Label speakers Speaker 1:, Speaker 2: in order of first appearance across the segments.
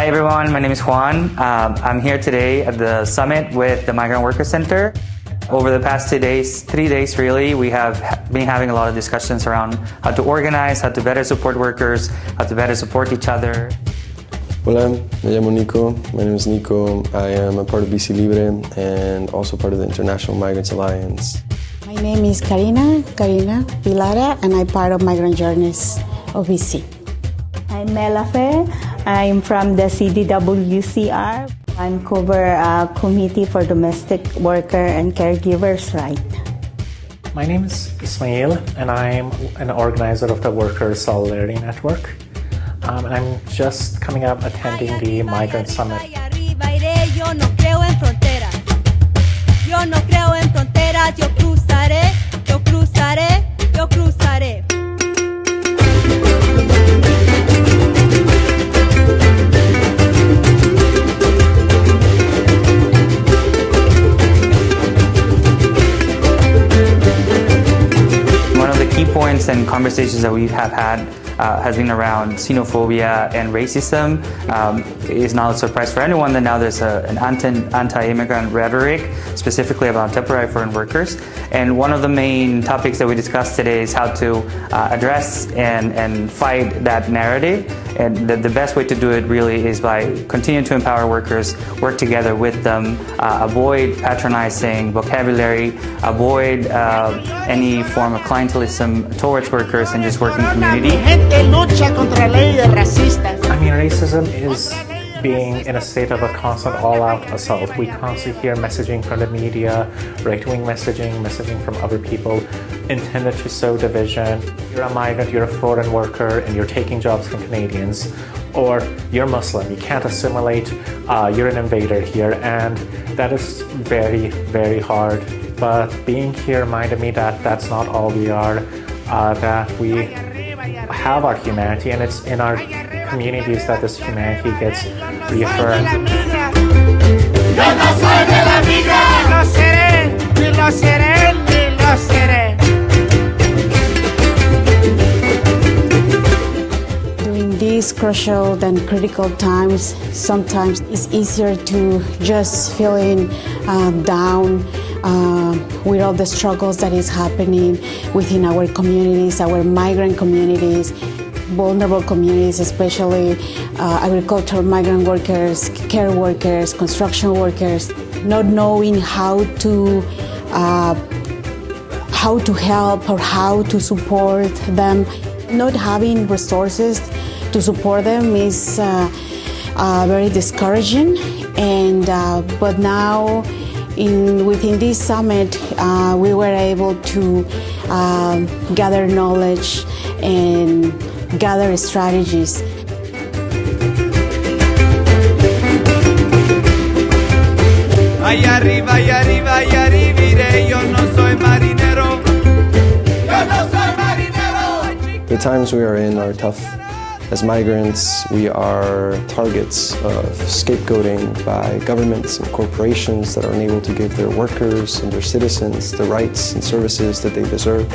Speaker 1: Hi everyone, my name is Juan. I'm here today at the summit with the Migrant Worker Center. Over the past 3 days really, we have been having a lot of discussions around how to organize, how to better support workers, how to better support each other.
Speaker 2: Hola, me llamo Nico. My name is Nico. I am a part of BC Libre and also part of the International Migrants Alliance.
Speaker 3: My name is Karina Pilara, and I'm part of Migrant Journeys of BC.
Speaker 4: I'm Melafe. I'm from the CDWCR. I'm cover Committee for Domestic Worker and Caregivers' Rights.
Speaker 5: My name is Ismail, and I'm an organizer of the Workers' Solidarity Network. And I'm just coming up attending the Migrant Summit.
Speaker 1: One of the key points and conversations that we have had has been around xenophobia and racism. It's not a surprise for anyone that now there's an anti-immigrant rhetoric, specifically about temporary foreign workers. And one of the main topics that we discussed today is how to address and fight that narrative. And the best way to do it really is by continuing to empower workers, work together with them, avoid patronizing vocabulary, avoid any form of clientelism towards workers, and just work in community.
Speaker 5: I mean, racism is being in a state of a constant all-out assault. We constantly hear messaging from the media, right-wing messaging from other people intended to sow division. You're a migrant, you're a foreign worker, and you're taking jobs from Canadians. Or you're Muslim, you can't assimilate, you're an invader here, and that is very, very hard. But being here reminded me that that's not all we are, that we have our humanity, and it's in our communities that this humanity gets reaffirmed.
Speaker 3: During these crucial and critical times, sometimes it's easier to just feeling down with all the struggles that is happening within our communities, our migrant communities, vulnerable communities, especially agricultural migrant workers, care workers, construction workers, not knowing how to help or how to support them. Not having resources to support them is very discouraging. And but now, within this summit, we were able to gather knowledge and gather strategies.
Speaker 6: Allá arriba, iré, yo no soy marinero. Yo no soy marinero.
Speaker 2: The times we are in are tough. As migrants, we are targets of scapegoating by governments and corporations that are unable to give their workers and their citizens the rights and services that they deserve.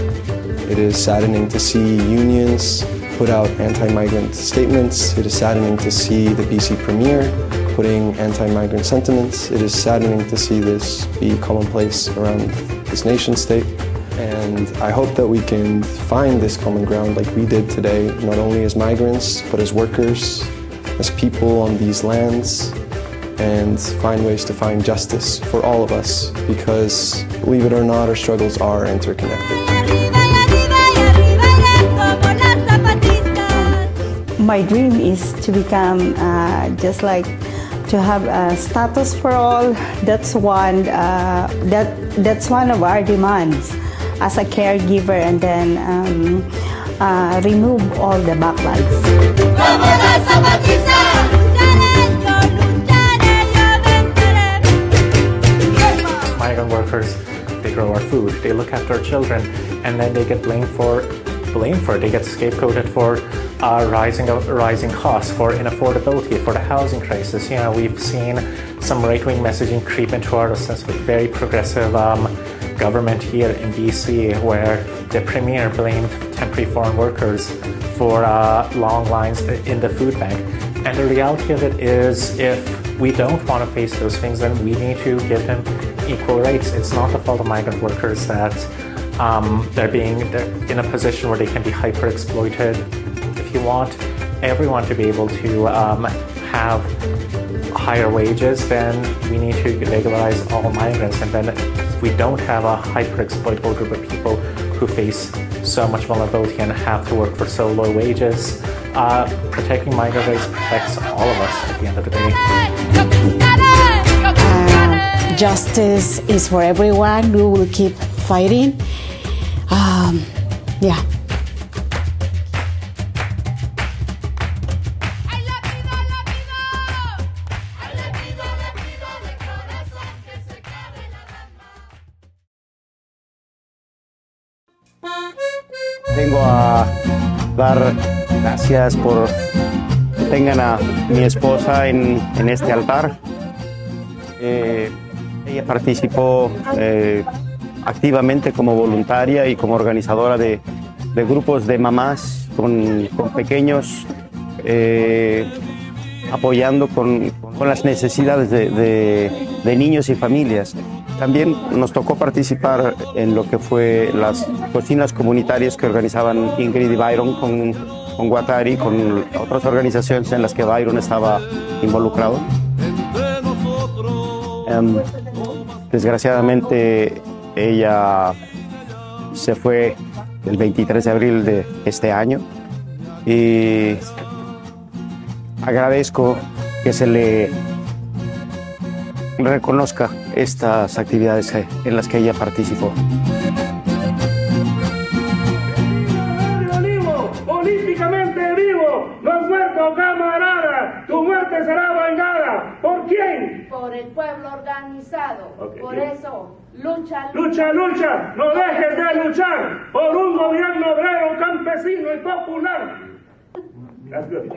Speaker 2: It is saddening to see unions put out anti-migrant statements. It is saddening to see the BC Premier putting anti-migrant sentiments. It is saddening to see this be commonplace around this nation state. And I hope that we can find this common ground like we did today, not only as migrants, but as workers, as people on these lands, and find ways to find justice for all of us, because, believe it or not, our struggles are interconnected.
Speaker 4: My dream is to become just like to have a status for all. That's one. That's one of our demands as a caregiver, and then remove all the backlogs.
Speaker 5: Migrant workers, they grow our food, they look after our children, and then they get blamed for it. They get scapegoated for rising costs, for inaffordability, for the housing crisis. You know, we've seen some right-wing messaging creep into our very progressive government here in BC, where the Premier blamed temporary foreign workers for long lines in the food bank. And the reality of it is, if we don't want to face those things, then we need to give them equal rights. It's not the fault of migrant workers that they're in a position where they can be hyper-exploited. If you want everyone to be able to have higher wages, then we need to regularize all migrants, and then we don't have a hyper-exploitable group of people who face so much vulnerability and have to work for so low wages. Protecting migrant rights protects all of us at the end of the day.
Speaker 3: Justice is for everyone. We will keep fighting. Yeah.
Speaker 7: Vengo a dar gracias por que tengan a mi esposa en este altar. Ella participó activamente como voluntaria y como organizadora de grupos de mamás con pequeños, apoyando con las necesidades de niños y familias. También nos tocó participar en lo que fue las cocinas comunitarias que organizaban Ingrid y Byron con Guattari, con otras organizaciones en las que Byron estaba involucrado. Desgraciadamente ella se fue el 23 de abril de este año y agradezco que se le reconozca estas actividades en las que ella participó.
Speaker 8: Vivo, políticamente vivo, no has muerto, camarada, tu muerte será vengada. ¿Por quién?
Speaker 9: Por el pueblo organizado.
Speaker 8: Okay.
Speaker 9: Por eso, lucha,
Speaker 8: lucha, lucha, no dejes de luchar por un gobierno obrero, campesino y popular. That's good.